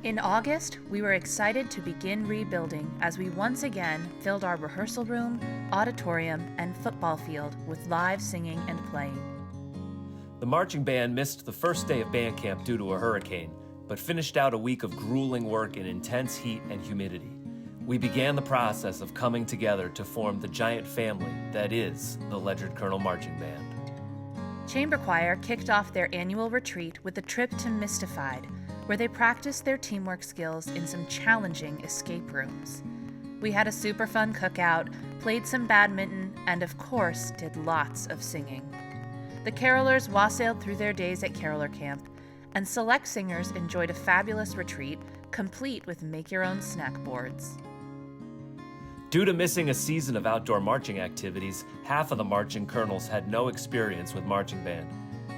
In August, we were excited to begin rebuilding as we once again filled our rehearsal room, auditorium, and football field with live singing and playing. The marching band missed the first day of band camp due to a hurricane, but finished out a week of grueling work in intense heat and humidity. We began the process of coming together to form the giant family that is the Ledyard Colonel Marching Band. Chamber Choir kicked off their annual retreat with a trip to Mystified, where they practiced their teamwork skills in some challenging escape rooms. We had a super fun cookout, played some badminton, and of course did lots of singing. The carolers wassailed through their days at caroler camp, and select singers enjoyed a fabulous retreat, complete with make-your-own snack boards. Due to missing a season of outdoor marching activities, half of the marching colonels had no experience with marching band.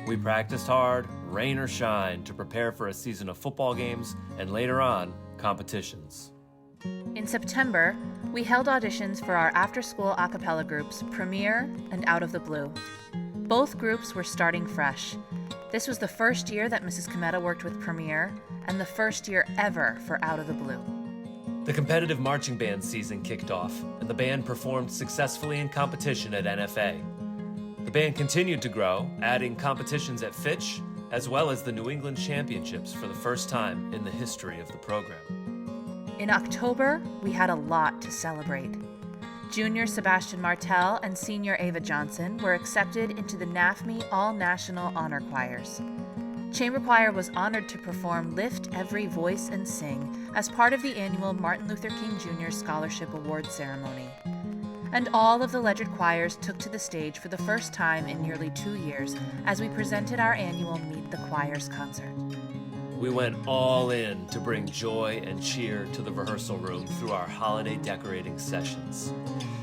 We practiced hard, rain or shine, to prepare for a season of football games and later on, competitions. In September, we held auditions for our after-school a cappella groups, Premier and Out of the Blue. Both groups were starting fresh. This was the first year that Mrs. Cometa worked with Premier, and the first year ever for Out of the Blue. The competitive marching band season kicked off, and the band performed successfully in competition at NFA. The band continued to grow, adding competitions at Fitch, as well as the New England Championships for the first time in the history of the program. In October, we had a lot to celebrate. Junior Sebastian Martel and Senior Ava Johnson were accepted into the NAFME All-National Honor Choirs. Chamber Choir was honored to perform Lift Every Voice and Sing as part of the annual Martin Luther King Jr. Scholarship Award ceremony. And all of the Ledyard choirs took to the stage for the first time in nearly 2 years as we presented our annual Meet the Choirs concert. We went all in to bring joy and cheer to the rehearsal room through our holiday decorating sessions.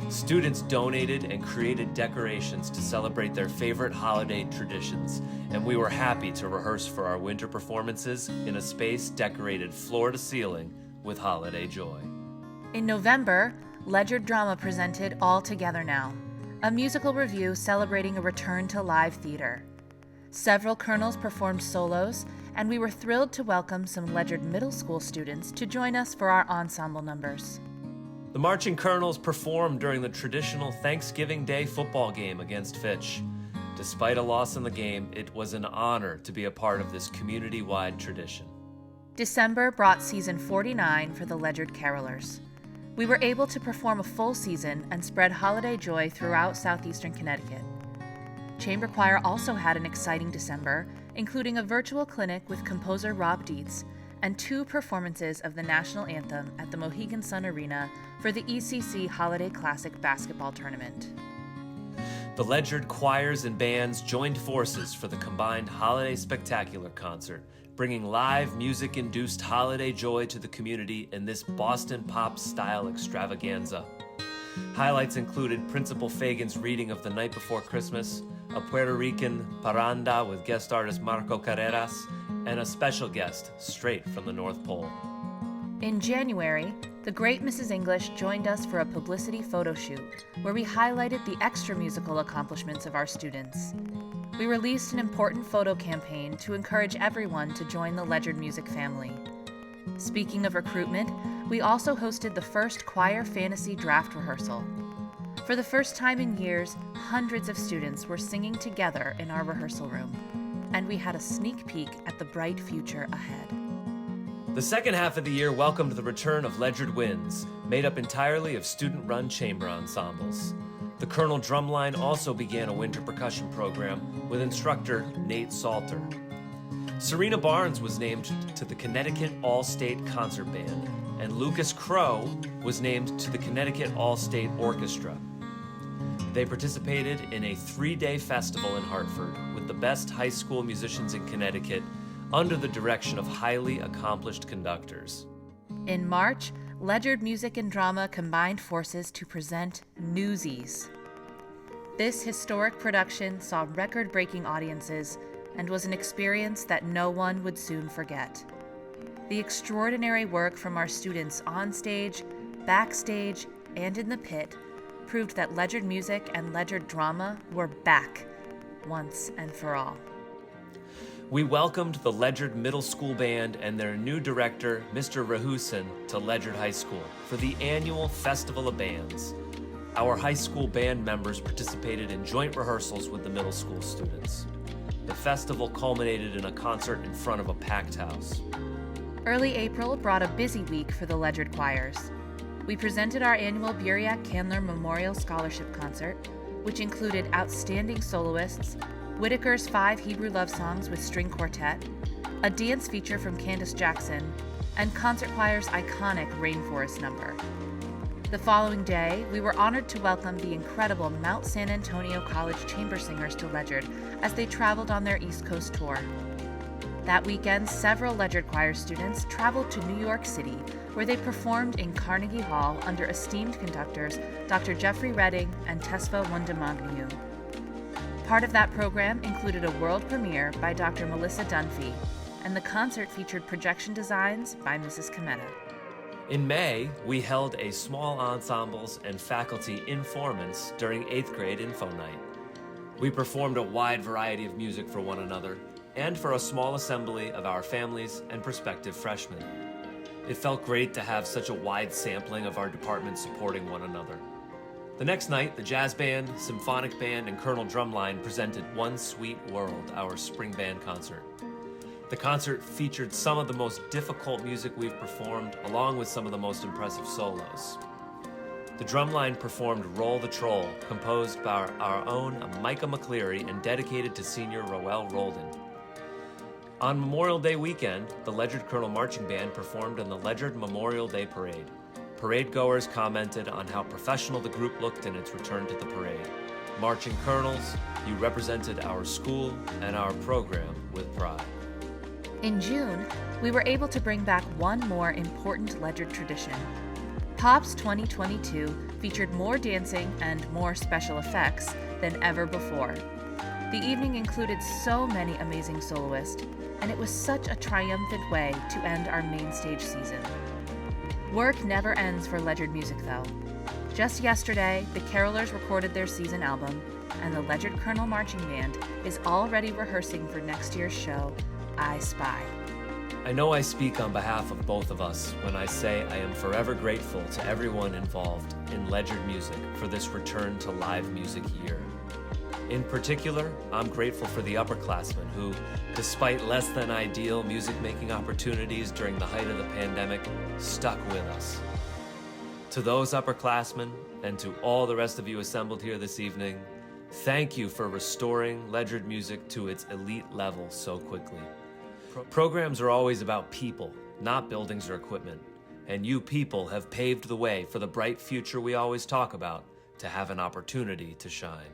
Students donated and created decorations to celebrate their favorite holiday traditions, and we were happy to rehearse for our winter performances in a space decorated floor to ceiling with holiday joy. In November, Ledyard Drama presented All Together Now, a musical revue celebrating a return to live theater. Several colonels performed solos, and we were thrilled to welcome some Ledyard Middle School students to join us for our ensemble numbers. The marching colonels performed during the traditional Thanksgiving Day football game against Fitch. Despite a loss in the game, it was an honor to be a part of this community-wide tradition. December brought season 49 for the Ledyard Carolers. We were able to perform a full season and spread holiday joy throughout southeastern Connecticut. Chamber Choir also had an exciting December, including a virtual clinic with composer Rob Dietz and 2 performances of the national anthem at the Mohegan Sun Arena for the ECC Holiday Classic basketball tournament. The Ledyard choirs and bands joined forces for the combined Holiday Spectacular concert, bringing live music-induced holiday joy to the community in this Boston pop-style extravaganza. Highlights included Principal Fagan's reading of The Night Before Christmas, a Puerto Rican parranda with guest artist Marco Carreras, and a special guest straight from the North Pole. In January, the great Mrs. English joined us for a publicity photo shoot, where we highlighted the extra musical accomplishments of our students. We released an important photo campaign to encourage everyone to join the Ledyard music family. Speaking of recruitment, we also hosted the first choir fantasy draft rehearsal. For the first time in years, hundreds of students were singing together in our rehearsal room, and we had a sneak peek at the bright future ahead. The second half of the year welcomed the return of Ledyard Winds, made up entirely of student-run chamber ensembles. The Colonel Drumline also began a winter percussion program with instructor Nate Salter. Serena Barnes was named to the Connecticut All-State Concert Band, and Lucas Crow was named to the Connecticut All-State Orchestra. They participated in a 3-day festival in Hartford with the best high school musicians in Connecticut under the direction of highly accomplished conductors. In March, Ledyard Music and Drama combined forces to present Newsies. This historic production saw record-breaking audiences and was an experience that no one would soon forget. The extraordinary work from our students on stage, backstage, and in the pit proved that Ledyard music and Ledyard drama were back once and for all. We welcomed the Ledyard Middle School Band and their new director, Mr. Rahusin, to Ledyard High School for the annual Festival of Bands. Our high school band members participated in joint rehearsals with the middle school students. The festival culminated in a concert in front of a packed house. Early April brought a busy week for the Ledyard choirs. We presented our annual Buriak-Candler Memorial Scholarship Concert, which included outstanding soloists, Whitaker's 5 Hebrew love songs with string quartet, a dance feature from Candace Jackson, and Concert Choir's iconic Rainforest number. The following day, we were honored to welcome the incredible Mount San Antonio College chamber singers to Ledyard as they traveled on their East Coast tour. That weekend, several Ledyard Choir students traveled to New York City, where they performed in Carnegie Hall under esteemed conductors Dr. Jeffrey Redding and Tesfa Wundamagniu. Part of that program included a world premiere by Dr. Melissa Dunphy, and the concert featured projection designs by Mrs. Cometa. In May, we held a small ensembles and faculty informants during 8th grade info night. We performed a wide variety of music for one another and for a small assembly of our families and prospective freshmen. It felt great to have such a wide sampling of our departments supporting one another. The next night, the jazz band, symphonic band, and Colonel Drumline presented One Sweet World, our spring band concert. The concert featured some of the most difficult music we've performed, along with some of the most impressive solos. The drumline performed Roll the Troll, composed by our own Micah McCleary and dedicated to senior Roel Roldan. On Memorial Day weekend, the Ledyard Colonel Marching Band performed in the Ledyard Memorial Day Parade. Parade goers commented on how professional the group looked in its return to the parade. Marching Colonels, you represented our school and our program with pride. In June, we were able to bring back one more important Ledyard tradition. Pops 2022 featured more dancing and more special effects than ever before. The evening included so many amazing soloists, and it was such a triumphant way to end our main stage season. Work never ends for Ledyard Music, though. Just yesterday, the Carolers recorded their season album, and the Ledyard Colonel Marching Band is already rehearsing for next year's show, I Spy. I know I speak on behalf of both of us when I say I am forever grateful to everyone involved in Ledyard Music for this return to live music year. In particular, I'm grateful for the upperclassmen who, despite less than ideal music-making opportunities during the height of the pandemic, stuck with us. To those upperclassmen, and to all the rest of you assembled here this evening, thank you for restoring Ledyard Music to its elite level so quickly. Programs are always about people, not buildings or equipment, and you people have paved the way for the bright future we always talk about to have an opportunity to shine.